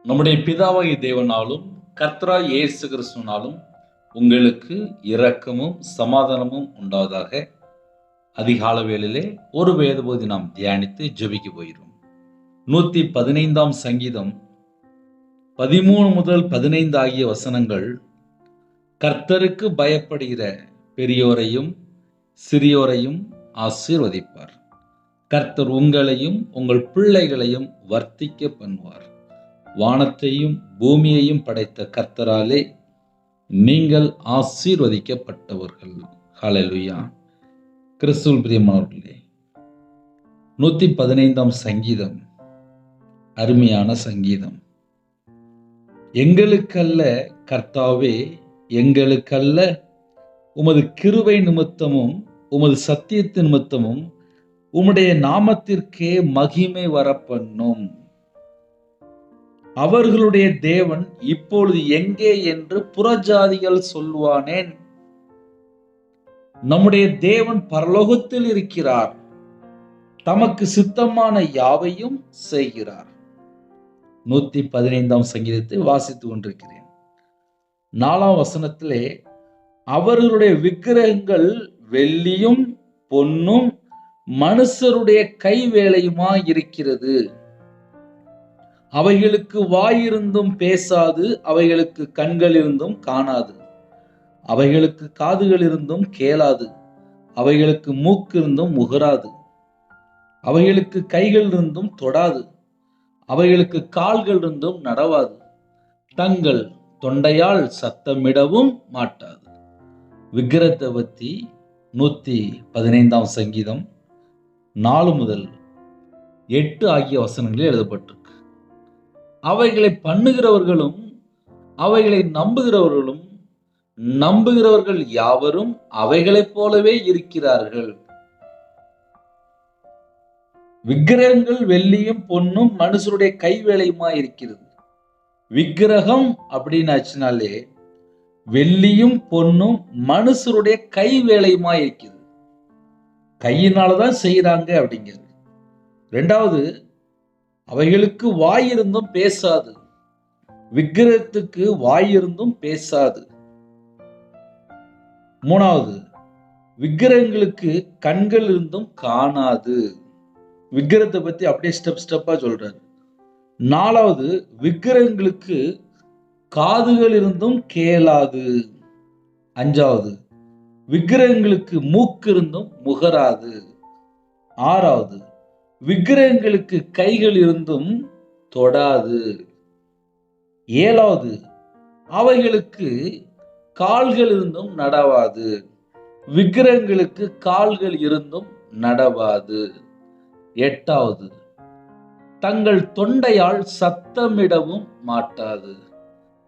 நம்முடைய பிதாவாகிய தேவனாலும் கர்த்தராகிய இயேசு கிறிஸ்துவினாலும் உங்களுக்கு இரக்கமும் சமாதானமும் உண்டாவதாக. அதிகால வேளையிலே ஒரு வேதபோதி நாம் தியானித்து ஜெபிக்க போகிறோம். 115 சங்கீதம் 13 முதல் 15 ஆகிய வசனங்கள், கர்த்தருக்கு பயப்படுகிற பெரியோரையும் சிறியோரையும் ஆசீர்வதிப்பார். கர்த்தர் உங்களையும் உங்கள் பிள்ளைகளையும் வர்த்திக்க பண்ணுவார். வானத்தையும் பூமியையும் படைத்த கர்த்தராலே நீங்கள் ஆசீர்வதிக்கப்பட்டவர்கள். ஹல்லேலூயா. கிறிஸ்துவில் பிரியமானவர்களே, 115 சங்கீதம் அருமையான சங்கீதம். எங்களுக்கல்ல கர்த்தாவே, எங்களுக்கல்ல, உமது கிருபை நிமித்தமும் உமது சத்தியத்தின் நிமித்தமும் உம்முடைய நாமத்திற்கே மகிமை வரப்பண்ணும். அவர்களுடைய தேவன் இப்பொழுது எங்கே என்று புறஜாதிகள் சொல்வானேன்? நம்முடைய தேவன் பரலோகத்தில் இருக்கிறார், தமக்கு சித்தமான யாவையும் செய்கிறார். 115 சங்கீதத்தை வாசித்துக் கொண்டிருக்கிறேன். 4ஆம் வசனத்திலே, அவர்களுடைய விக்கிரகங்கள் வெள்ளியும் பொன்னும் மனுஷருடைய கைவேலையுமாய் இருக்கிறது. அவைகளுக்கு வாயிருந்தும் பேசாது, அவைகளுக்கு கண்கள் இருந்தும் காணாது, அவைகளுக்கு காதுகள் இருந்தும் கேளாது, அவைகளுக்கு மூக்கு இருந்தும் முகராது, அவைகளுக்கு கைகள் இருந்தும் தொடாது, அவைகளுக்கு கால்கள் இருந்தும் நடவாது, தங்கள் தொண்டையால் சத்தமிடவும் மாட்டாது. விக்கிரகத்தை பற்றி 115 சங்கீதம் 4 முதல் 8 ஆகிய வசனங்களில் எழுதப்பட்டிருக்கு. அவைகளை பண்ணுகிறவர்களும் அவைகளை நம்புகிறவர்கள் யாவரும் அவைகளைப் போலவே இருக்கிறார்கள். விக்கிரகங்கள் வெள்ளியும் பொன்னும் மனுஷருடைய கைவேலையுமா இருக்கிறது. விக்கிரகம் அப்படின்னாச்சுனாலே வெள்ளியும் பொன்னும் மனுஷருடைய கைவேலையுமா இருக்குது. கையினாலதான் செய்யறாங்க அப்படிங்கிறது. 2வது, அவைகளுக்கு வாயிருந்தும் பேசாது. விக்கிரகத்துக்கு வாயிருந்தும் பேசாது. 3வது, விக்கிரகங்களுக்கு கண்கள் இருந்தும் காணாது. விக்கிரகத்தை பத்தி அப்படியே ஸ்டெப்பா சொல்றாரு. 4வது, விக்கிரகங்களுக்கு காதுகள் இருந்தும் கேளாது. 5வது, விக்கிரகங்களுக்கு மூக்கு இருந்தும் முகராது. 6வது, விக்கிரகங்களுக்கு கைகள் இருந்தும் தொடாது. 7வது, அவைகளுக்கு கால்கள் இருந்தும் நடவாது. விக்கிரகங்களுக்கு கால்கள் இருந்தும் நடவாது. 8வது, தங்கள் தொண்டையால் சத்தமிடவும் மாட்டாது.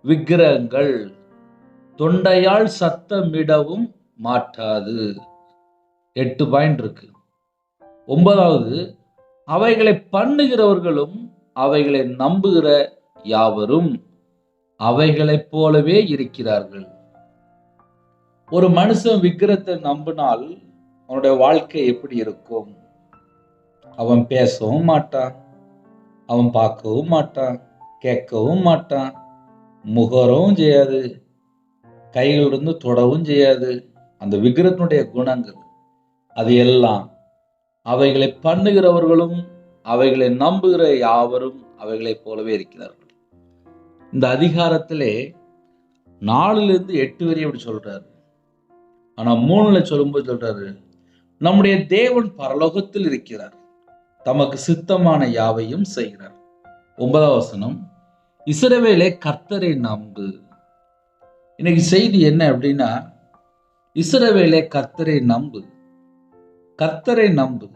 விக்கிரகங்கள் தொண்டையால் சத்தமிடவும் மாட்டாது. 8 பாயிண்ட் இருக்கு. 9வது, அவைகளை பண்ணுகிறவர்களும் அவைகளை நம்புகிற யாவரும் அவைகளைப் போலவே இருக்கிறார்கள். ஒரு மனுஷன் விக்கிரகத்தை நம்பினால் அவனுடைய வாழ்க்கை எப்படி இருக்கும்? அவன் பேசவும் மாட்டான், அவன் பார்க்கவும் மாட்டான், கேட்கவும் மாட்டான், முகரவும் செய்யாது, கைகள் இருந்து தொடவும் செய்யாது. அந்த விக்கிரகத்தினுடைய குணங்கள் அது எல்லாம் அவைகளை பண்ணுகிறவர்களும் அவைகளை நம்புகிற யாவரும் அவைகளைப் போலவே இருக்கிறார்கள். இந்த அதிகாரத்திலே 4லிருந்து 8 வரை அப்படி சொல்றாரு. ஆனா 3ல சொல்லும்போது சொல்றாரு, நம்முடைய தேவன் பரலோகத்தில் இருக்கிறார், தமக்கு சித்தமான யாவையும் செய்கிறார். 9ஆம் வசனம், இஸ்ரவேலே கர்த்தரை நம்பு. இன்னைக்கு செய்தி என்ன அப்படின்னா, இஸ்ரவேலே கர்த்தரை நம்பு, கர்த்தரை நம்பு.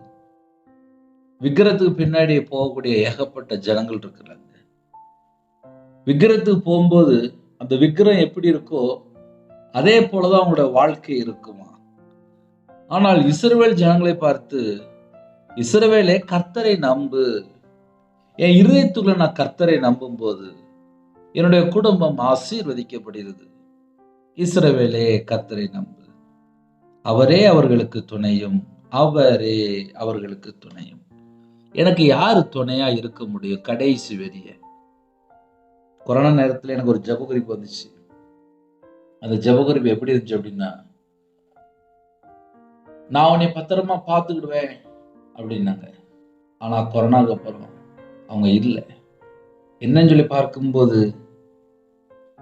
விக்கிரகத்துக்கு பின்னாடி போகக்கூடிய ஏகப்பட்ட ஜனங்கள் இருக்கிறாங்க. விக்கிரகத்துக்கு போகும்போது அந்த விக்கிரகம் எப்படி இருக்கோ அதே போலதான் அவங்களோட வாழ்க்கை இருக்குமா. ஆனால் இஸ்ரவேல் ஜனங்களை பார்த்து, இஸ்ரவேலே கர்த்தரை நம்பு. என் இருதயத்துக்குள்ள நான் கர்த்தரை நம்பும் போது என்னுடைய குடும்பம் ஆசீர்வதிக்கப்படுகிறது. இஸ்ரவேலே கர்த்தரை நம்பு, அவரே அவர்களுக்கு துணையும், அவரே அவர்களுக்கு துணையும். எனக்கு யாரு துணையா இருக்க முடியும்? கடைசி வரிய கொரோனா நேரத்தில் எனக்கு ஒரு ஜெப குறிப்பு வந்துச்சு. அந்த ஜெப குறிப்பு எப்படி இருந்துச்சு அப்படின்னா, நான் உன்னை பத்திரமா பார்த்துக்கிடுவேன் அப்படின்னாங்க. ஆனா கொரோனாவுக்கு அப்புறம் அவங்க இல்லை. என்னன்னு சொல்லி பார்க்கும்போது,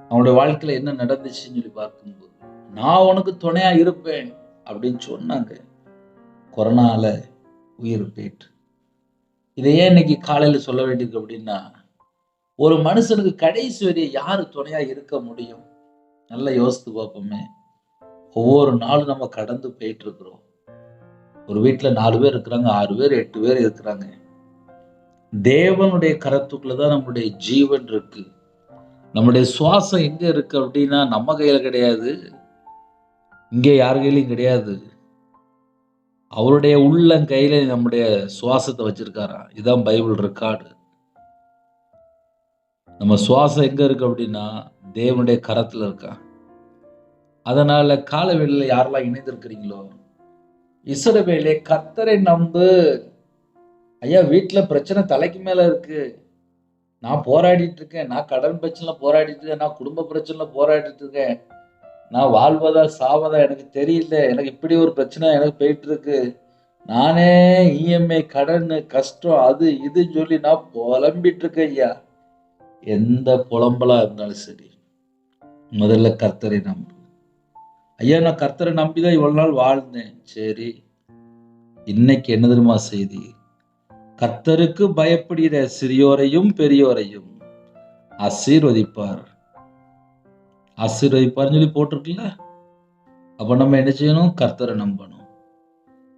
அவனுடைய வாழ்க்கையில என்ன நடந்துச்சுன்னு சொல்லி பார்க்கும்போது, நான் உனக்கு துணையா இருப்பேன் அப்படின்னு சொன்னாங்க. கொரோனால உயிர் போயிட்டு. இதை ஏன் இன்னைக்கு காலையில சொல்ல வேண்டியிருக்கு அப்படின்னா, ஒரு மனுஷனுக்கு கடைசி வரை யாரு துணையா இருக்க முடியும்? நல்லா யோசித்து பார்ப்போமே. ஒவ்வொரு நாளும் நம்ம கடந்து போயிட்டு இருக்கிறோம். ஒரு வீட்டுல 4 பேர் இருக்கிறாங்க, 6 பேர், 8 பேர் இருக்கிறாங்க. தேவனுடைய கரத்துக்குள்ளதான் நம்முடைய ஜீவன் இருக்கு. நம்முடைய சுவாசம் எங்க இருக்கு அப்படின்னா நம்ம கையில கிடையாது, இங்கே யார் கையிலையும் கிடையாது. அவருடைய உள்ளங்கையில நம்முடைய சுவாசத்தை வச்சிருக்காராம். இதுதான் பைபிள் ரெக்கார்டு. நம்ம சுவாசம் எங்க இருக்கு அப்படின்னா தேவனுடைய கரத்துல இருக்கா. அதனால காலவெளியில யாரெல்லாம் இணைந்திருக்கிறீங்களோ, இஸ்ரவேலே கர்த்தரை நம்பு. ஐயா, வீட்டுல பிரச்சனை தலைக்கு மேல இருக்கு, நான் போராடிட்டு இருக்கேன், நான் கடன் பிரச்சனை போராடிட்டு இருக்கேன், நான் குடும்ப பிரச்சனை போராடிட்டு இருக்கேன், நான் வாழ்வதா சாவதா எனக்கு தெரியல, எனக்கு இப்படி ஒரு பிரச்சனை எனக்கு போயிட்டு இருக்கு, நானே இஎம்ஐ கடன் கஷ்டம் அது இதுன்னு சொல்லி நான் புலம்பிட்டு இருக்கேன். ஐயா, எந்த புலம்பலா இருந்தாலும் சரி, முதல்ல கர்த்தரை நம்பு. ஐயா, நான் கர்த்தரை நம்பிதான் இவ்வளவு நாள் வாழ்ந்தேன். சரி, இன்னைக்கு என்ன தெரியுமா செய்தி? கர்த்தருக்கு பயப்படுகிற சிறியோரையும் பெரியோரையும் ஆசீர்வதிப்பார். ஆசீர்வதிப்பார்னு சொல்லி போட்டிருக்குல்ல. அப்ப நம்ம என்ன செய்யணும்? கர்த்தரை நம்பணும்.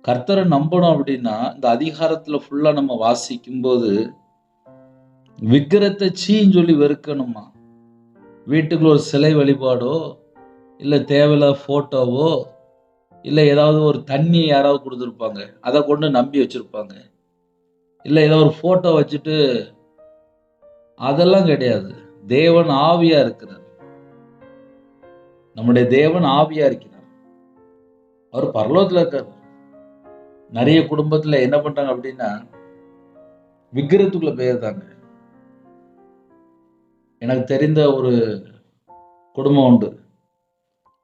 கர்த்தரை நம்பணும் அப்படின்னா இந்த அதிகாரத்துல ஃபுல்லா நம்ம வாசிக்கும் போது, விக்கிரத்தை சீன்னு சொல்லி வெறுக்கணுமா. வீட்டுக்குள்ள ஒரு சிலை வழிபாடோ, இல்ல தேவையில்லாத போட்டோவோ, இல்ல ஏதாவது ஒரு தண்ணி யாராவது கொடுத்துருப்பாங்க, அதை கொண்டு நம்பி வச்சிருப்பாங்க, இல்ல ஏதாவது ஒரு போட்டோ வச்சுட்டு, அதெல்லாம் கிடையாது. தேவன் ஆவியா இருக்கிறார். நம்முடைய தேவன் ஆவியா இருக்கிறார். அவர் பரலோகத்துல இருக்கார். நிறைய குடும்பத்துல என்ன பண்றாங்க அப்படின்னா, விக்கிரத்துக்குள்ள போயிருந்தாங்க. எனக்கு தெரிந்த ஒரு குடும்பம் உண்டு.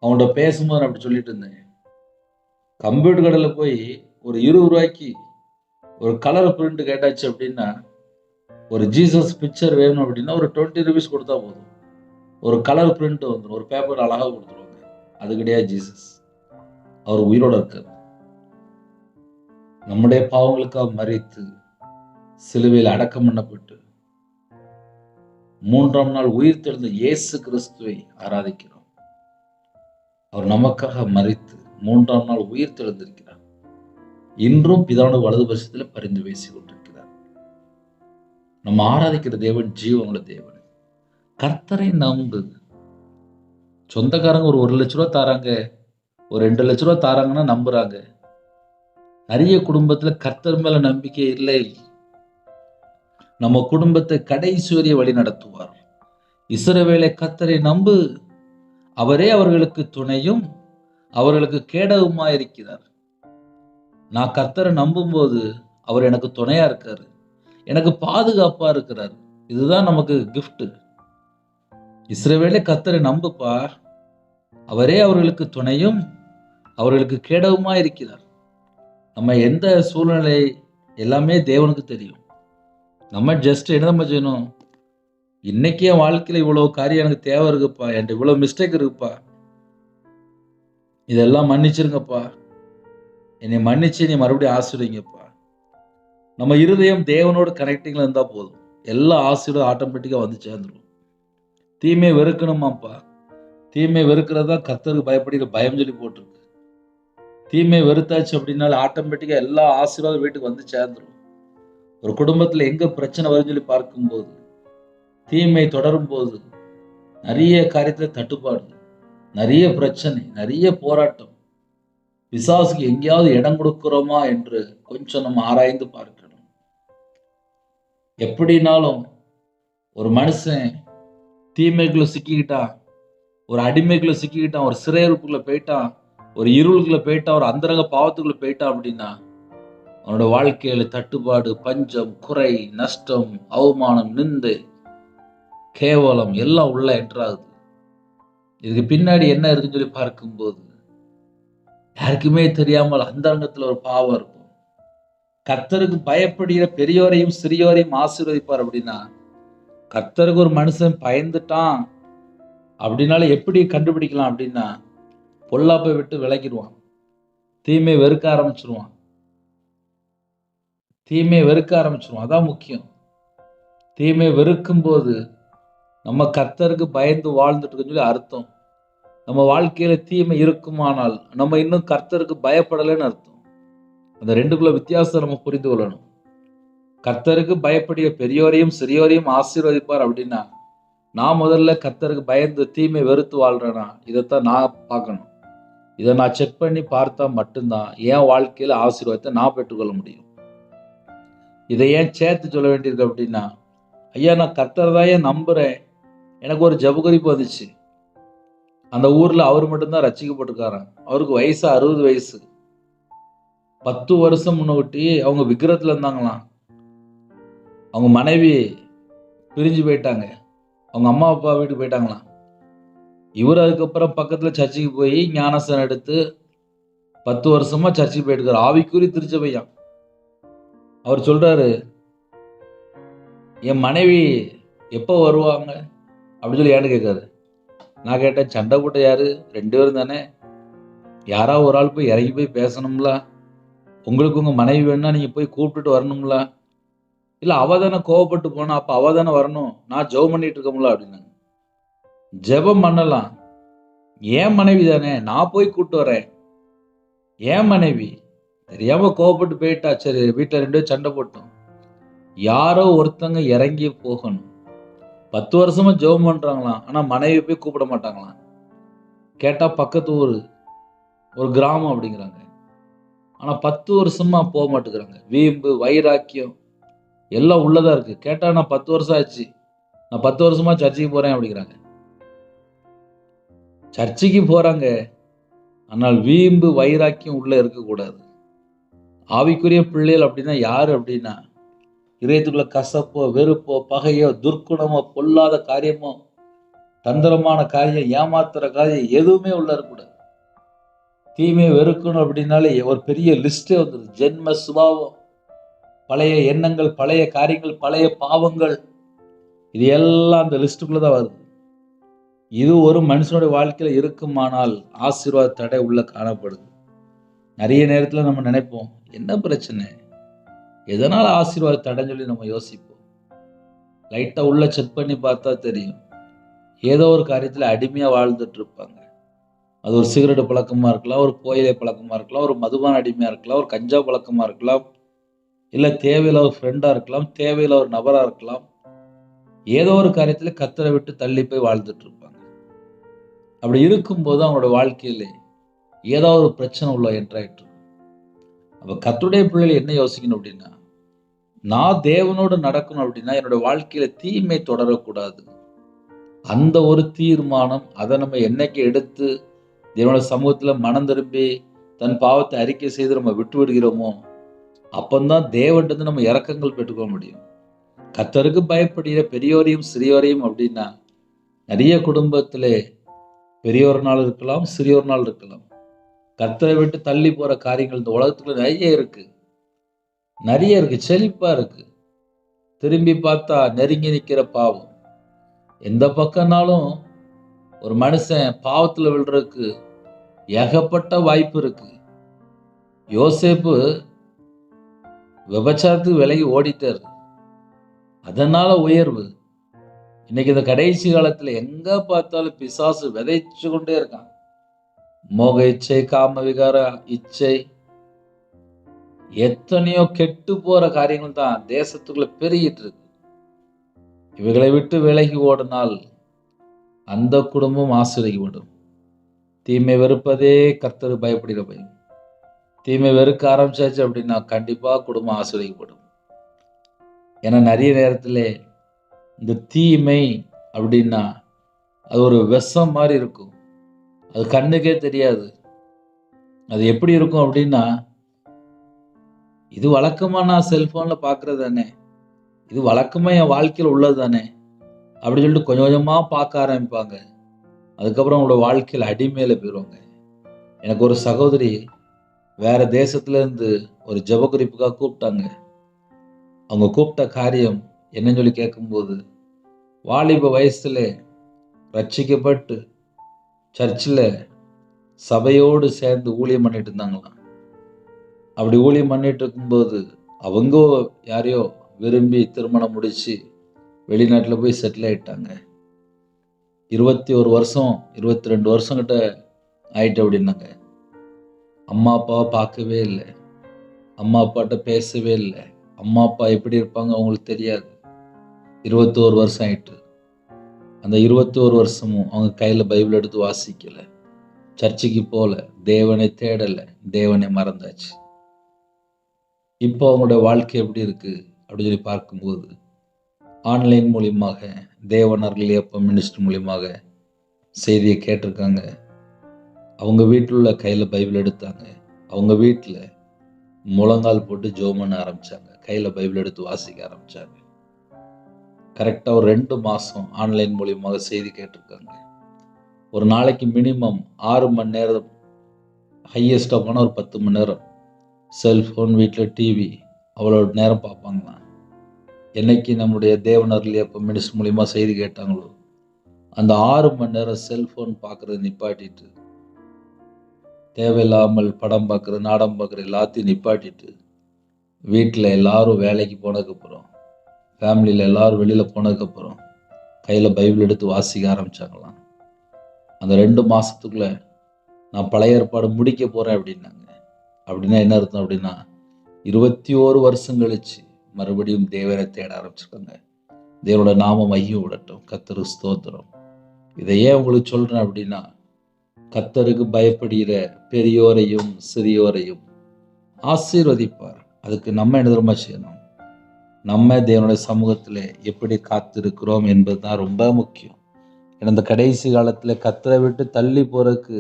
அவங்கள்ட்ட பேசும்போது நான் அப்படி சொல்லிட்டு இருந்தேன். கம்ப்யூட்டர் கடையில் போய் ஒரு 20 ரூபாய்க்கு ஒரு கலர் பிரிண்ட் கேட்டாச்சு அப்படின்னா, ஒரு ஜீசஸ் பிக்சர் வேணும் அப்படின்னா ஒரு 20 ரூபீஸ் கொடுத்தா போதும், ஒரு கலர் பிரிண்ட் வந்துடும், ஒரு பேப்பர் அழகாக கொடுத்துருவாங்க. அது கிடையாது ஜீசஸ். அவர் உயிரோட இருக்கார். நம்முடைய பாவங்களுக்காக மரித்து சிலுவையில் அடக்கம் பண்ணப்பட்டு 3ஆம் நாள் உயிர் தெழுந்த இயேசு கிறிஸ்துவை ஆராதிக்கிறோம். அவர் நமக்காக மரித்து 3ஆம் நாள் உயிர் தெழுந்திருக்கிறார். இன்றும் பிதாவுடைய வலது பட்சத்தில் பரிந்து பேசிக் கொண்டிருக்கிறார். நம்ம ஆராதிக்கிற தேவன் ஜீவனுள்ள தேவன். கர்த்தரை நம்பு. சொந்தக்காரங்க ஒரு 1 லட்ச ரூபா தாராங்க, ஒரு 2 லட்ச ரூபா தாராங்கன்னா நம்புறாங்க. நிறைய குடும்பத்துல கர்த்தர் மேல நம்பிக்கை இல்லை. நம்ம குடும்பத்தை கடைசி வரை வழி நடத்துவார். இஸ்ரவேலை கர்த்தரை நம்பு, அவரே அவர்களுக்கு துணையும் அவர்களுக்கு கேடவுமா இருக்கிறார். நான் கர்த்தரை நம்பும் போது அவர் எனக்கு துணையா இருக்காரு, எனக்கு பாதுகாப்பா இருக்கிறார். இதுதான் நமக்கு கிஃப்ட். இஸ்ரவேலை கர்த்தரை நம்புப்பா, அவரே அவர்களுக்கு துணையும் அவர்களுக்கு கேடவுமா இருக்கிறார். நம்ம எந்த சூழ்நிலை எல்லாமே தேவனுக்கு தெரியும். நம்ம ஜஸ்ட் என்ன நம்ம செய்யணும்? இன்னைக்கு என் வாழ்க்கையில இவ்வளவு காரியம் எனக்கு தேவை இருக்குப்பா, என்கிட்ட இவ்வளவு மிஸ்டேக் இருக்குப்பா, இதெல்லாம் மன்னிச்சிருங்கப்பா, என்னை மன்னிச்சு நீ மறுபடியும் ஆசீர்வதிங்கப்பா. நம்ம இருதயம் தேவனோட கனெக்டிங்ல இருந்தா போதும், எல்லா ஆசீர்வாதம் ஆட்டோமேட்டிக்கா வந்து சேர்ந்துடும். தீமையை வெறுக்கணுமாப்பா. தீமை வெறுக்கிறது தான் கர்த்தருக்கு பயப்படுகிற பயம் சொல்லி போட்டிருக்கு. தீமை வெறுத்தாச்சு அப்படின்னால ஆட்டோமேட்டிக்கா எல்லா ஆசீர்வாதம் வீட்டுக்கு வந்து சேர்ந்துடும். ஒரு குடும்பத்துல எங்க பிரச்சனை வரும்னு சொல்லி பார்க்கும்போது, தீமை தொடரும் போது நிறைய காரியத்துல தட்டுப்பாடு, நிறைய பிரச்சனை, நிறைய போராட்டம். பிசாசுக்கு எங்கேயாவது இடம் கொடுக்கிறோமா என்று கொஞ்சம் நம்ம ஆராய்ந்து பார்க்கணும். எப்படினாலும் ஒரு மனுஷன் தீமைக்குள்ள சிக்கிக்கிட்டான், ஒரு அடிமைக்குள்ள சிக்கிக்கிட்டான், ஒரு சிறையிருப்புக்குள்ள போயிட்டான், ஒரு இருளுக்குள்ள போயிட்டான், ஒரு அந்தரங்க பாவத்துக்குள்ள போயிட்டான் அப்படின்னா அவனோட வாழ்க்கையில தட்டுப்பாடு, பஞ்சம், குறை, நஷ்டம், அவமானம், நிந்தை, கேவலம் எல்லாம் உள்ள என்ட்ராகுது. இதுக்கு பின்னாடி என்ன இருக்குன்னு சொல்லி பார்க்கும்போது யாருக்குமே தெரியாமல் அந்தரங்கத்துல ஒரு பாவம் இருக்கும். கர்த்தருக்கு பயப்படுகிற பெரியோரையும் சிறியோரையும் ஆசீர்வதிப்பார் அப்படின்னா, கர்த்தருக்கு ஒரு மனுஷன் பயந்துட்டான் அப்படின்னால எப்படி கண்டுபிடிக்கலாம் அப்படின்னா, பொல்லாப்பை விட்டு விலகிடுவான், தீமையை வெறுக்க ஆரம்பிச்சிருவான். அதான் முக்கியம். தீமையை வெறுக்கும் போது நம்ம கர்த்தருக்கு பயந்து வாழ்ந்துட்டு இருக்கோம்னு சொல்லி அர்த்தம். நம்ம வாழ்க்கையில தீமை இருக்குமானால் நம்ம இன்னும் கர்த்தருக்கு பயப்படலைன்னு அர்த்தம். அந்த ரெண்டுக்குள்ள வித்தியாசம் நம்ம புரிந்து கொள்ளணும். கர்த்தருக்கு பயப்படிய பெரியோரையும் சிறியோரையும் ஆசீர்வதிப்பார் அப்படின்னா, நான் முதல்ல கர்த்தருக்கு பயந்து தீமை வெறுத்து வாழ்றேனா, இதைத்தான் நான் பார்க்கணும். இதை நான் செக் பண்ணி பார்த்தா மட்டும்தான் என் வாழ்க்கையில ஆசீர்வாதத்தை நான் பெற்றுக்கொள்ள முடியும். இதை ஏன் சேர்த்து சொல்ல வேண்டியிருக்கு அப்படின்னா, ஐயா நான் கர்த்தரை தான் ஏன் நம்புறேன். எனக்கு ஒரு ஜெபக்குறிப்பு வந்துச்சு. அந்த ஊர்ல அவர் மட்டும்தான் ரட்சிக்கப்பட்டிருக்காராம். அவருக்கு வயசு 60 வயசு. 10 வருஷம் முன்னொட்டி அவங்க விக்கிரத்துல இருந்தாங்களாம். அவங்க மனைவி பிரிஞ்சு போயிட்டாங்க. அவங்க அம்மா அப்பா வீட்டுக்கு போயிட்டாங்களாம். இவர் அதுக்கப்புறம் பக்கத்துல சர்ச்சுக்கு போய் ஞானஸ்தானம் எடுத்து 10 வருஷமா சர்ச்சுக்கு போயிட்டு இருக்காரு. ஆவிக்குறி திருச்சபையாம். அவர் சொல்றாரு, என் மனைவி எப்போ வருவாங்க அப்படின்னு சொல்லி ஏன்னு கேட்காரு. நான் கேட்டேன், சண்டை போட்ட யாரு? 2 பேரும் தானே. யாராவது ஒரு ஆள் போய் இறங்கி போய் பேசணும்ல. உங்களுக்கு உங்க மனைவி வேணும்னா நீங்க போய் கூப்பிட்டுட்டு வரணும்ல. இல்ல அவ தானே கோவப்பட்டு போனா, அப்ப அவ தானே வரணும். நான் ஜெபம் பண்ணிட்டு இருக்கோம்ல அப்படின்னாங்க. ஜெபம் பண்ணலாம். ஏன் மனைவி தானே, நான் போய் கூப்பிட்டு வரேன். ஏன் மனைவி தெரியாம கோவப்பட்டு போயிட்டா, சரி வீட்டுல 2 பேரும் சண்டை போட்டோம். யாரோ ஒருத்தங்க இறங்கி போகணும். 10 வருஷமா ஜெபம் பண்றாங்களாம். ஆனா மனைவி போய் கூப்பிட மாட்டாங்களாம். கேட்டா பக்கத்து ஊரு, ஒரு கிராமம் அப்படிங்கிறாங்க. ஆனா 10 வருஷமா போக மாட்டேங்கிறாங்க. வீம்பு, வைராக்கியம் எல்லாம் உள்ளதா இருக்கு. கேட்டா நான் 10 வருஷம் ஆச்சு, நான் 10 வருஷமா சர்ச்சுக்கு போறேன் அப்படிங்கிறாங்க. சர்ச்சுக்கு போறாங்க, ஆனால் வீம்பு வைராக்கியம் உள்ள இருக்கக்கூடாது. ஆவிக்குரிய பிள்ளைகள் அப்படின்னா யாரு அப்படின்னா, இதயத்துக்குள்ள கசப்போ வெறுப்போ பகையோ துர்க்குணமோ பொல்லாத காரியமோ தந்திரமான காரியம் ஏமாத்துற காரியம் எதுவுமே உள்ள இருக்கக்கூடாது. தீமையை வெறுக்கணும் அப்படின்னாலே ஒரு பெரிய லிஸ்டே வந்துடுது. ஜென்ம சுபாவம், பழைய எண்ணங்கள், பழைய காரியங்கள், பழைய பாவங்கள், இது எல்லாம் அந்த லிஸ்டுக்குள்ளதான் வருது. இது ஒரு மனுஷனுடைய வாழ்க்கையில இருக்குமானால் ஆசீர்வாத தடை உள்ள காணப்படுது. நிறைய நேரத்துல நம்ம நினைப்போம், என்ன பிரச்சனை, எதனால ஆசீர்வாத தடைன்னு சொல்லி நம்ம யோசிப்போம். லைட்டா உள்ள செக் பண்ணி பார்த்தா தெரியும். ஏதோ ஒரு காரியத்துல அடிமையா வாழ்ந்துட்டு இருப்பாங்க. அது ஒரு சிகரெட் பழக்கமா இருக்கலாம், ஒரு புகையிலை பழக்கமா இருக்கலாம், ஒரு மதுபான அடிமையா இருக்கலாம், ஒரு கஞ்சா பழக்கமா இருக்கலாம், இல்ல தேவையில்ல ஒரு ஃப்ரெண்டா இருக்கலாம், தேவையில்ல ஒரு நபரா இருக்கலாம். ஏதோ ஒரு காரியத்துல கர்த்தரை விட்டு தள்ளி போய் வாழ்ந்துட்டு இருப்பாங்க. அப்படி இருக்கும்போது அவங்களோட வாழ்க்கையில ஏதாவது ஒரு பிரச்சனை உள்ள என்ட்ராயிட்டு இருக்கும். அப்ப கர்த்தருடைய பிள்ளைகள் என்ன யோசிக்கணும் அப்படின்னா, நான் தேவனோடு நடக்கணும் அப்படின்னா என்னோட வாழ்க்கையில தீமை தொடரக்கூடாது. அந்த ஒரு தீர்மானம், அதை நம்ம என்னைக்கு எடுத்து தேவனோட சமூகத்துல மனம் திரும்பி தன் பாவத்தை அறிக்கை செய்து நம்ம விட்டு விடுகிறோமோ, அப்பந்தான் தேவன்ட்டு நம்ம இரக்கங்கள் பெற்றுக்கொள்ள முடியும். கர்த்தருக்கு பயப்படுகிற பெரியோரையும் சிறியோரையும் அப்படின்னா, நிறைய குடும்பத்திலே பெரியோர் நாள் இருக்கலாம், சிறியோர் நாள் இருக்கலாம். கர்த்தரை விட்டு தள்ளி போற காரியங்கள் இந்த உலகத்துல நிறைய இருக்கு, செழிப்பா இருக்கு. திரும்பி பார்த்தா நெருங்கி நிக்கிற பாவம். எந்த பக்கம்னாலும் ஒரு மனுஷன் பாவத்துல விழுறதுக்கு ஏகப்பட்ட வாய்ப்பு இருக்கு. யோசேப்பு விபச்சாரத்துக்கு விலகி ஓடிட்டாரு, அதனால உயர்வு. இன்னைக்கு இந்த கடைசி காலத்துல எங்க பார்த்தாலும் பிசாசு விதைச்சு கொண்டே இருக்கான். மோக இச்சை, காம விகார இச்சை, எத்தனையோ கெட்டு போற காரியங்கள் தான் தேசத்துக்குள்ள பெருகிட்டு இருக்கு. இவைகளை விட்டு விலகி ஓடினால் அந்த குடும்பம் ஆசீர்வதிக்கப்படும். தீமை வெறுப்பதே கர்த்தருக்கு பயப்படுகிற பயம். தீமை வெறுக்க ஆரம்பிச்சாச்சு அப்படின்னா கண்டிப்பா குடும்பம் ஆசீர்வதிக்கப்படும். ஏன்னா நிறைய நேரத்துல இந்த தீமை அப்படின்னா அது ஒரு விஷம் மாதிரி இருக்கும். அது கண்ணுக்கே தெரியாது. அது எப்படி இருக்கும் அப்படின்னா, இது வழக்கமா நான் செல்போன்ல பாக்குறது தானே, இது வழக்கமா என் வாழ்க்கையில் உள்ளது தானே, அப்படி சொல்லிட்டு கொஞ்சம் கொஞ்சமாக பார்க்க ஆரம்பிப்பாங்க. அதுக்கப்புறம் அவங்களோட வாழ்க்கையில் அடிமையில் போயிடுவாங்க. எனக்கு ஒரு சகோதரி வேற தேசத்துலேருந்து ஒரு ஜெப குறிப்புக்காக கூப்பிட்டாங்க. அவங்க கூப்பிட்ட காரியம் என்னன்னு சொல்லி கேட்கும்போது, வாலிப வயசுல ரட்சிக்கப்பட்டு சர்ச்சில் சபையோடு சேர்ந்து ஊழியம் பண்ணிட்டு இருந்தாங்களாம். அப்படி ஊழியம் பண்ணிட்டு இருக்கும்போது அவங்க யாரையோ விரும்பி திருமணம் முடிச்சு வெளிநாட்டில் போய் செட்டில் ஆயிட்டாங்க. 21 வருஷம் 22 வருஷம் கிட்ட ஆயிட்டு அப்படின்னாங்க. அம்மா அப்பாவை பார்க்கவே இல்லை, அம்மா அப்பாட்ட பேசவே இல்லை, அம்மா அப்பா எப்படி இருப்பாங்க அவங்களுக்கு தெரியாது. 21 வருஷம் ஆயிட்டு. அந்த 21 வருஷமும் அவங்க கையில் பைபிள் எடுத்து வாசிக்கல, சர்ச்சுக்கு போல, தேவனை தேடலை, தேவனை மறந்தாச்சு. இப்போ அவங்களோட வாழ்க்கை எப்படி இருக்கு அப்படின்னு சொல்லி பார்க்கும்போது, ஆன்லைன் மூலியமாக தேவனர்கள் எப்போ மினிஸ்டர் மூலியமாக செய்தியை கேட்டிருக்காங்க. அவங்க வீட்டில் உள்ள கையில் பைபிள் எடுத்தாங்க. அவங்க வீட்டில் முழங்கால் போட்டு ஜெபம் பண்ண ஆரம்பித்தாங்க. கையில் பைபிள் எடுத்து வாசிக்க ஆரம்பித்தாங்க. கரெக்டாக ஒரு 2 மாதம் ஆன்லைன் மூலியமாக செய்தி கேட்டிருக்காங்க. ஒரு நாளைக்கு மினிமம் 6 மணி நேரம், ஹையஸ்டாக போனால் ஒரு 10 மணி நேரம் செல்ஃபோன், வீட்டில் டிவி அவ்வளோ நேரம் பார்ப்பாங்களாம். என்னைக்கு நம்முடைய தேவனர்கள் எப்போ மினிஸ்டர் மூலியமாக செய்தி கேட்டாங்களோ அந்த 6 மணி நேரம் செல்ஃபோன் பார்க்குறது நிப்பாட்டிட்டு, தேவையில்லாமல் படம் பார்க்குறது, நாடகம் பார்க்குறது எல்லாத்தையும் நிப்பாட்டிட்டு, வீட்டில் எல்லாரும் வேலைக்கு போனதுக்கப்புறம், ஃபேமிலியில் எல்லாரும் வெளியில் போனதுக்கப்புறம் கையில் பைபிள் எடுத்து வாசிக்க ஆரம்பித்தாங்களாம். அந்த 2 மாதத்துக்குள்ளே நான் பழைய ஏற்பாடு முடிக்க போகிறேன் அப்படின்னாங்க. அப்படின்னா என்ன அர்த்தம் அப்படின்னா, 21 வருஷம் கழிச்சு மறுபடியும் தேவனை தேட ஆரம்பிச்சிருக்காங்க. தேவனோட நாமம் மையம் விடட்டும். கர்த்தரு ஸ்தோத்திரம். இதை ஏன் உங்களுக்கு சொல்கிறேன் அப்படின்னா, கர்த்தருக்கு பயப்படுகிற பெரியோரையும் சிறியோரையும் ஆசீர்வதிப்பார். அதுக்கு நம்ம என்ன தெரியுமா செய்யணும்? நம்ம தேவனுடைய சமூகத்தில் எப்படி காத்திருக்கிறோம் என்பது தான் ரொம்ப முக்கியம். ஏன்னா இந்த கடைசி காலத்தில் கர்த்தரை விட்டு தள்ளி போகிறதுக்கு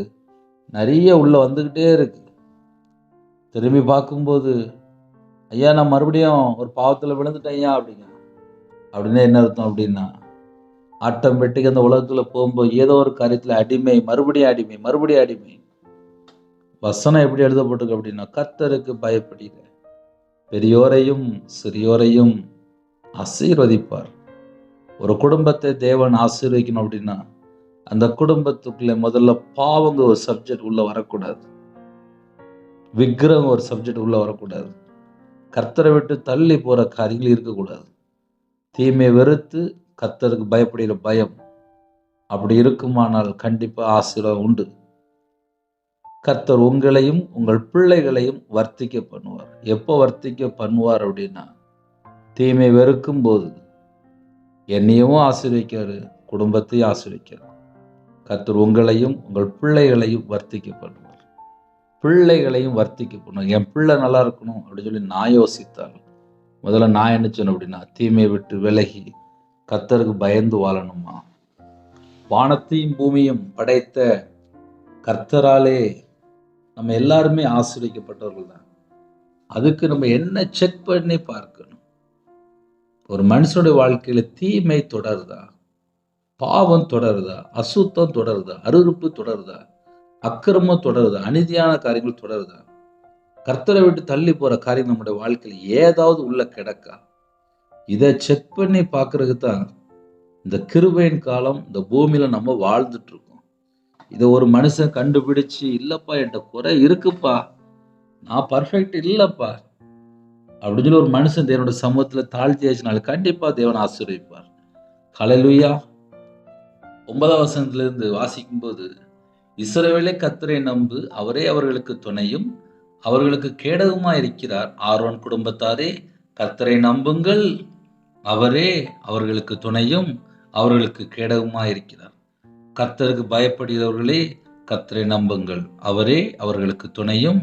நிறைய உள்ள வந்துக்கிட்டே இருக்கு. திரும்பி பார்க்கும்போது, ஐயா நான் மறுபடியும் ஒரு பாவத்தில் விழுந்துட்டேன் ஐயா அப்படின்னா என்ன அர்த்தம் அப்படின்னா, ஆட்டோமேட்டிக் அந்த உலகத்தில் போகும்போது ஏதோ ஒரு காரியத்தில் அடிமை, மறுபடியும் அடிமை. வசனம் எப்படி எழுதப்பட்டிருக்கு அப்படின்னா, கர்த்தருக்கு பயப்படுகிற பெரியோரையும் சிறியோரையும் ஆசீர்வதிப்பார். ஒரு குடும்பத்தை தேவன் ஆசீர்வதிக்கணும் அப்படின்னா, அந்த குடும்பத்துக்குள்ள முதல்ல பாவங்க ஒரு சப்ஜெக்ட் உள்ள வரக்கூடாது, விக்கிரகம் ஒரு சப்ஜெக்ட் உள்ள வரக்கூடாது, கர்த்தரை விட்டு தள்ளி போற காரியங்கள் இருக்கக்கூடாது. தீமையை வெறுத்து கர்த்தருக்கு பயப்படுகிற பயம் அப்படி இருக்குமானால் கண்டிப்பா ஆசீர்வாதம் உண்டு. கர்த்தர் உங்களையும் உங்கள் பிள்ளைகளையும் வர்த்திக்க பண்ணுவார். எப்போ வர்த்திக்க பண்ணுவார் அப்படின்னா, தீமை வெறுக்கும் போது என்னையும் ஆசீர்வதிக்காரு, குடும்பத்தையும் ஆசீர்வதிக்காரு. கர்த்தர் உங்களையும் உங்கள் பிள்ளைகளையும் வர்த்திக்க பண்ணுவார். பிள்ளைகளையும் வர்த்திக்க பண்ணுவார். என் பிள்ளை நல்லா இருக்கணும் அப்படின்னு சொல்லி நான் யோசித்தால் முதல்ல நான் என்ன சொன்னேன் அப்படின்னா, தீமையை விட்டு விலகி கர்த்தருக்கு பயந்து வாழணுமா. வானத்தையும் பூமியும் படைத்த கர்த்தராலே நம்ம எல்லாருமே ஆசீர்வதிக்கப்பட்டவர்கள் தான். அதுக்கு நம்ம என்ன செக் பண்ணி பார்க்கணும். ஒரு மனுஷனுடைய வாழ்க்கையில தீமை தொடருதா, பாவம் தொடருதா, அசுத்தம் தொடருதா, அருவருப்பு தொடருதா, அக்கிரமம் தொடருதா, அநீதியான காரியங்கள் தொடருதா, கர்த்தரை விட்டு தள்ளி போற காரியம் நம்முடைய வாழ்க்கையில ஏதாவது உள்ள கிடக்கா, இதை செக் பண்ணி பார்க்கறதுக்கு தான் இந்த கிருபையின் காலம் இந்த பூமியில நம்ம வாழ்ந்துட்டு இருக்கோம். இதை ஒரு மனுஷன் கண்டுபிடிச்சு, இல்லப்பா என்கிட்ட குறை இருக்குப்பா, நான் பர்ஃபெக்ட் இல்லப்பா அப்படின்னு சொல்லி ஒரு மனுஷன் தேவனோட சமூகத்துல தாழ்த்தியாச்சுனால கண்டிப்பா தேவன் ஆசீர்வதிப்பார். ஹல்லேலூயா. 9ஆம் வசனத்திலிருந்து வாசிக்கும் போது, இஸ்ரவேலே கர்த்தரை நம்பு, அவரே அவர்களுக்கு துணையும் அவர்களுக்கு கேடகமா இருக்கிறார். ஆரோன் குடும்பத்தாரே கர்த்தரை நம்புங்கள், அவரே அவர்களுக்கு துணையும் அவர்களுக்கு கேடகமா இருக்கிறார். கர்த்தருக்கு பயப்படுகிறவர்களே கர்த்தரை நம்புங்கள், அவரே அவர்களுக்கு துணையும்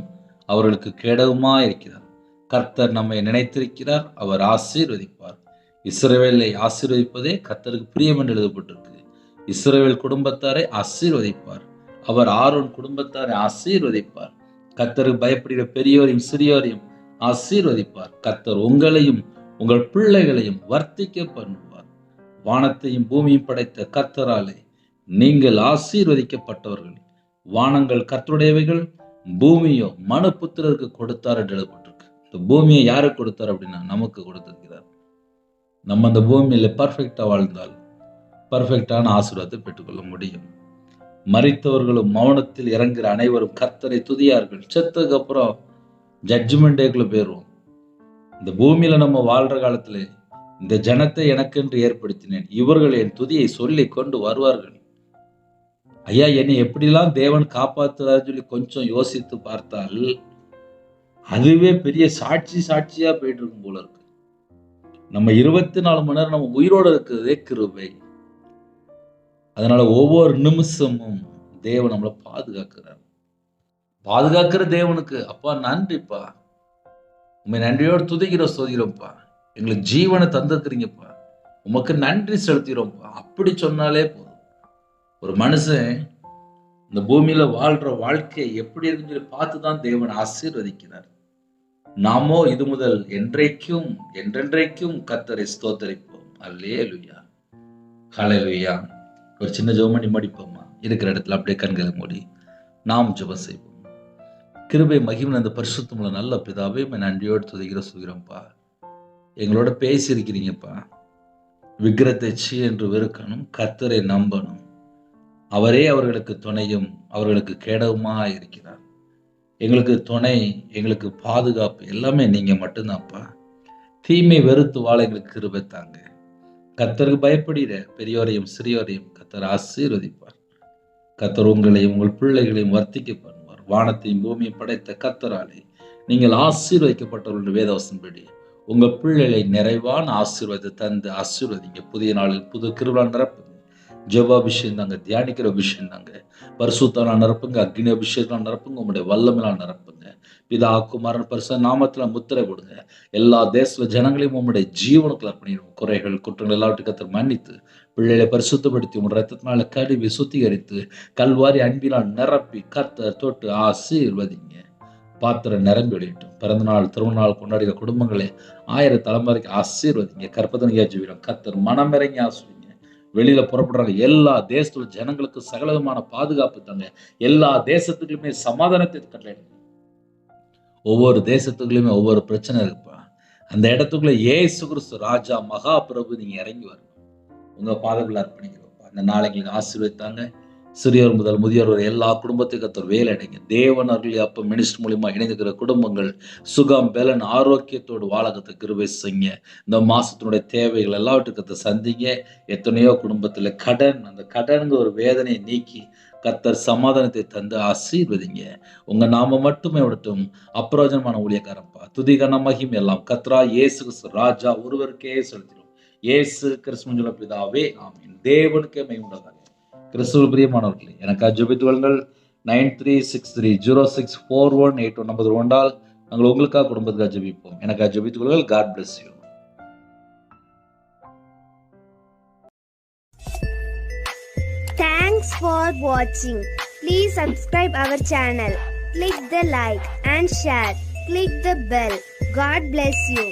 அவர்களுக்கு கேடகமா இருக்கிறார். கர்த்தர் நம்மை நினைத்திருக்கிறார், அவர் ஆசீர்வதிப்பார். இஸ்ரவேலை ஆசீர்வதிப்பதே கர்த்தருக்கு பிரியம் என்று எழுதப்பட்டிருக்கு. இஸ்ரவேல் குடும்பத்தாரை ஆசீர்வதிப்பார், அவர் ஆரோன் குடும்பத்தாரை ஆசீர்வதிப்பார். கர்த்தருக்கு பயப்படுகிற பெரியோரையும் சிறியோரையும் ஆசீர்வதிப்பார். கர்த்தர் உங்களையும் உங்கள் பிள்ளைகளையும் வர்த்திக்க பண்ணுவார். வானத்தையும் பூமியும் படைத்த கர்த்தராலே நீங்கள் ஆசீர்வதிக்கப்பட்டவர்கள். வானங்கள் கர்த்தருடையவைகள், பூமியோ மனுபுத்திரருக்கு கொடுத்தார் என்று எழுதப்பட்டிருக்கு. இந்த பூமியை யாருக்கு கொடுத்தார் அப்படின்னா நமக்கு கொடுத்திருக்கிறார். நம்ம அந்த பூமியில பர்ஃபெக்டா வாழ்ந்தால் பர்ஃபெக்டான ஆசீர்வாதத்தை பெற்றுக்கொள்ள முடியும். மரித்தவர்களும் மௌனத்தில் இறங்குற அனைவரும் கர்த்தரை துதியார்கள். செத்ததுக்கு அப்புறம் ஜட்ஜ்மெண்ட் டேக்குள்ள போயிடுவோம். இந்த பூமியில நம்ம வாழ்ற காலத்துல இந்த ஜனத்தை எனக்கென்று ஏற்படுத்தினேன், இவர்கள் என் துதியை சொல்லி கொண்டு வருவார்கள். ஐயா, என்னை எப்படிலாம் தேவன் காப்பாத்துறாரு சொல்லி கொஞ்சம் யோசித்து பார்த்தால் அதுவே பெரிய சாட்சியா போயிட்டு இருக்கும் போல இருக்கு. நம்ம 24 மணி நேரம் நம்ம உயிரோட இருக்கிறதே கிருபை. அதனால ஒவ்வொரு நிமிஷமும் தேவன் நம்மளை பாதுகாக்கிறார். பாதுகாக்கிற தேவனுக்கு அப்பா நன்றிப்பா, உண்மை நன்றியோடு துதிக்கிறோம், சோதிக்கிறோம்ப்பா. எங்களுக்கு ஜீவனை தந்திருக்கிறீங்கப்பா, உமக்கு நன்றி செலுத்திடுறோம்ப்பா. அப்படி சொன்னாலே போதும். ஒரு மனுஷன் இந்த பூமியில வாழ்ற வாழ்க்கை எப்படி இருக்குன்னு சொல்லி பார்த்துதான் தேவன் ஆசீர்வதிக்கிறார். நாமோ இது முதல் என்றைக்கும் என்றென்றைக்கும் கர்த்தரை ஸ்தோத்தரிப்போம். அல்லேலூயா, ஹல்லேலூயா. ஒரு சின்ன ஜெபம் பண்ணி முடிப்போமா? இருக்கிற இடத்துல அப்படியே கண்களை மூடி நாம் ஜெபம் செய்வோம். கிருபை மகிமை அந்த பரிசுத்தமுள்ள நல்ல பிதாவே, நன்றியோடு துதிக்கிற சுகிறோம்ப்பா. எங்களோட பேசியிருக்கிறீங்கப்பா. விக்கிரத்தை சீ என்று வெறுக்கணும், கர்த்தரை நம்பணும். அவரே அவர்களுக்கு துணையும் அவர்களுக்கு கேடவுமா இருக்கிறார். எங்களுக்கு துணை, எங்களுக்கு பாதுகாப்பு எல்லாமே நீங்க மட்டும்தான்ப்பா. தீமை வெறுத்து வாழ எங்களுக்கு கிருபை தாங்க. கர்த்தருக்கு பயப்படுகிற பெரியோரையும் சிறியோரையும் கர்த்தர் ஆசீர்வதிப்பார். கர்த்தர் உங்களையும் உங்கள் பிள்ளைகளையும் வர்த்திக்க பண்ணுவார். வானத்தையும் பூமியை படைத்த கர்த்தராலே நீங்கள் ஆசீர்வதிக்கப்பட்டவர்கள் வேதவசன்படி உங்கள் பிள்ளைகளை நிறைவான ஆசீர்வாதத்தை தந்து ஆசீர்வதிங்க. புதிய நாளில் புது கிருபை நிரப்புங்க. ஜெப அபிஷேகம் தாங்க, தியானிக்கிற அபிஷேகம் தாங்க, பரிசுத்தால நிரப்புங்க, அக்னி அபிஷேகம் நிரப்புங்க, உங்களுடைய வல்லமையால் நிரப்புங்க. பிதா குமாரன் பரிசு நாமத்துல முத்திரை கொடுங்க. எல்லா தேச ஜனங்களையும் உங்களுடைய ஜீவனுக்குள்ள அர்ப்பணிடும். குறைகள் குற்றங்கள் எல்லாவற்றையும் கர்த்தர் மன்னித்து பிள்ளைகளை பரிசுத்தப்படுத்தி உங்கள் ரத்தத்தினால கழுவி சுத்திகரித்து கல்வாரி அன்பினால் நிரப்பி கர்த்தர் தொட்டு ஆசீர்வதிங்க. பாத்திரம் நிரம்பி வெளியிட்டும். பிறந்த நாள் திருமண நாள் கொண்டாடுகிற குடும்பங்களை 1000 தலைமுறைக்கு ஆசீர்வதிங்க. கற்பதனையா ஜீவிரம் கர்த்தர் மனமிறங்கி ஆசீர்வதிங்க. வெளியில புறப்படுறாங்க எல்லா தேசத்துல ஜனங்களுக்கு சகலவிதமான பாதுகாப்பு தாங்க. எல்லா தேசத்துக்குமே சமாதானத்தை கட்டளையிடுங்க. ஒவ்வொரு தேசத்துக்குள்ளயுமே ஒவ்வொரு பிரச்சனை இருக்குப்பா. அந்த இடத்துக்குள்ள இயேசு கிறிஸ்து ராஜா மகா பிரபு நீங்க இறங்கி வரணும். உங்க பாதங்களை அர்ப்பணிக்கிறோம்ப்பா. அந்த நாளைங்களுக்கு ஆசீர்வதித்தாங்க. சிறியோர் முதல் முதியோர் வரை எல்லா குடும்பத்துக்கு கர்த்தர் வேலை அடைங்க. தேவன் அருள் அப்ப மினிஸ்டர் மூலியமா இணைந்துக்கிற குடும்பங்கள் சுகம் பலன் ஆரோக்கியத்தோடு வாழகத்தை கிருபை செய்யுங்க. இந்த மாசத்தினுடைய தேவைகள் எல்லாவற்றுக்கு சந்திங்க. எத்தனையோ குடும்பத்துல கடன், அந்த கடனுங்க ஒரு வேதனையை நீக்கி கர்த்தர் சமாதானத்தை தந்து ஆசீர்வதிங்க. உங்க நாம மட்டுமே விடட்டும். அப்பிரயோஜனமான ஊழியக்காரப்பா, துதிகன மகிமை எல்லாம் கர்த்தரா இயேசு கிறிஸ்து ராஜா ஒருவருக்கே செலுத்திடும். இயேசு கிறிஸ்துவின் பிதாவே ஆமென். தேவனுக்கே மகிமை உண்டாதாக. கிறிஸ்துவ பிரியமானவர்களே, எனக்காக ஜெபித்து கொள்ளுங்கள். 9363064181 நம்பர் கொண்டால் நாங்கள் உங்களுக்காக குடும்பத்துக்காக ஜெபிப்போம். எனக்காக ஜெபித்து கொள்ளுங்கள். God bless you. Thanks for watching. Please subscribe our channel. Click the like and share. Click the bell. God bless you.